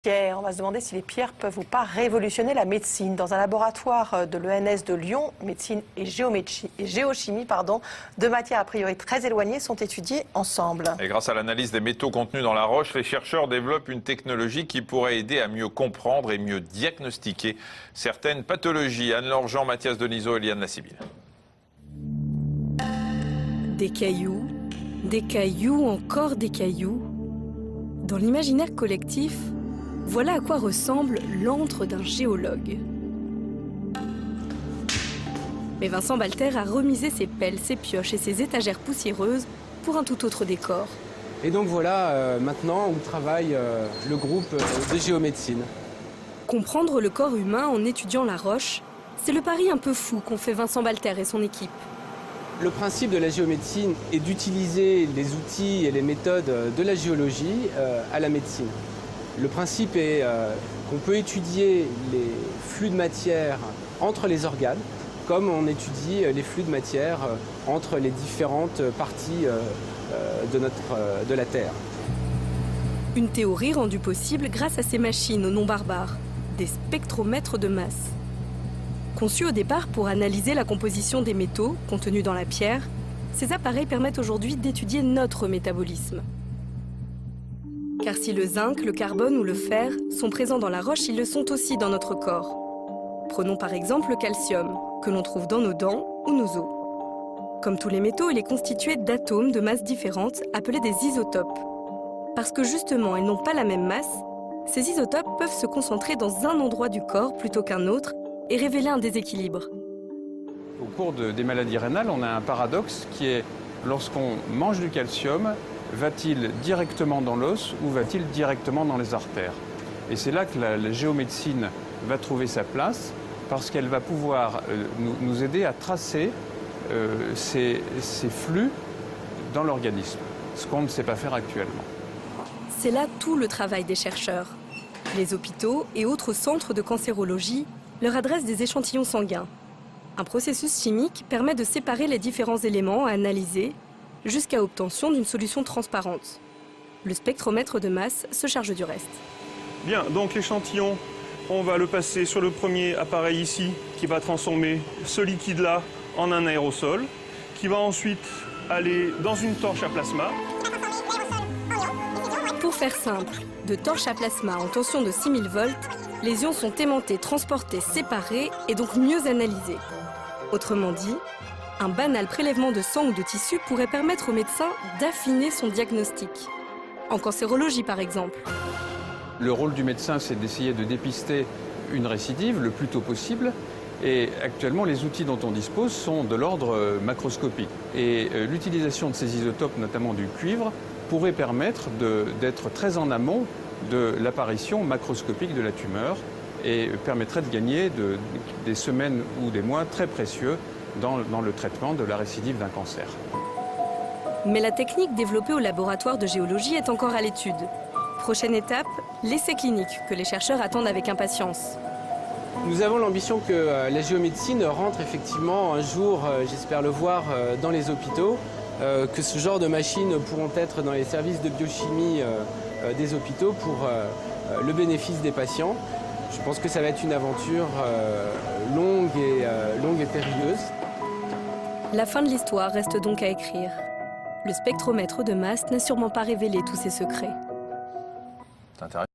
On va se demander si les pierres peuvent ou pas révolutionner la médecine. Dans un laboratoire de l'ENS de Lyon, médecine et géochimie, deux matières a priori très éloignées sont étudiées ensemble. Et grâce à l'analyse des métaux contenus dans la roche, les chercheurs développent une technologie qui pourrait aider à mieux comprendre et mieux diagnostiquer certaines pathologies. Anne-Laure Jean, Mathias Denisot et Liane Lassibille. Des cailloux, encore des cailloux. Dans l'imaginaire collectif, voilà à quoi ressemble l'antre d'un géologue. Mais Vincent Balter a remisé ses pelles, ses pioches et ses étagères poussiéreuses pour un tout autre décor. Et donc voilà maintenant où travaille le groupe de géomédecine. Comprendre le corps humain en étudiant la roche, c'est le pari un peu fou qu'ont fait Vincent Balter et son équipe. Le principe de la géomédecine est d'utiliser les outils et les méthodes de la géologie à la médecine. Le principe est qu'on peut étudier les flux de matière entre les organes, comme on étudie les flux de matière entre les différentes parties de la Terre. Une théorie rendue possible grâce à ces machines au nom barbare, des spectromètres de masse. Conçus au départ pour analyser la composition des métaux contenus dans la pierre, ces appareils permettent aujourd'hui d'étudier notre métabolisme. Car si le zinc, le carbone ou le fer sont présents dans la roche, ils le sont aussi dans notre corps. Prenons par exemple le calcium, que l'on trouve dans nos dents ou nos os. Comme tous les métaux, il est constitué d'atomes de masse différentes, appelés des isotopes. Parce que justement, ils n'ont pas la même masse, ces isotopes peuvent se concentrer dans un endroit du corps plutôt qu'un autre et révéler un déséquilibre. Au cours des maladies rénales, on a un paradoxe qui est, lorsqu'on mange du calcium, va-t-il directement dans l'os ou va-t-il directement dans les artères? Et c'est là que la géomédecine va trouver sa place, parce qu'elle va pouvoir nous aider à tracer ces flux dans l'organisme, ce qu'on ne sait pas faire actuellement. C'est là tout le travail des chercheurs. Les hôpitaux et autres centres de cancérologie leur adressent des échantillons sanguins. Un processus chimique permet de séparer les différents éléments à analyser jusqu'à obtention d'une solution transparente. Le spectromètre de masse se charge du reste. Bien, donc l'échantillon, on va le passer sur le premier appareil ici qui va transformer ce liquide-là en un aérosol, qui va ensuite aller dans une torche à plasma. Pour faire simple, de torche à plasma en tension de 6000 volts, les ions sont aimantés, transportés, séparés et donc mieux analysés. Autrement dit, un banal prélèvement de sang ou de tissu pourrait permettre au médecin d'affiner son diagnostic. En cancérologie par exemple. Le rôle du médecin, c'est d'essayer de dépister une récidive le plus tôt possible. Et actuellement, les outils dont on dispose sont de l'ordre macroscopique. Et l'utilisation de ces isotopes, notamment du cuivre, pourrait permettre d'être très en amont de l'apparition macroscopique de la tumeur et permettrait de gagner des semaines ou des mois très précieux dans le traitement de la récidive d'un cancer. Mais la technique développée au laboratoire de géologie est encore à l'étude. Prochaine étape, l'essai clinique que les chercheurs attendent avec impatience. Nous avons l'ambition que la géomédecine rentre effectivement un jour, j'espère le voir, dans les hôpitaux, que ce genre de machines pourront être dans les services de biochimie des hôpitaux pour le bénéfice des patients. Je pense que ça va être une aventure longue et périlleuse. La fin de l'histoire reste donc à écrire. Le spectromètre de masse n'a sûrement pas révélé tous ses secrets.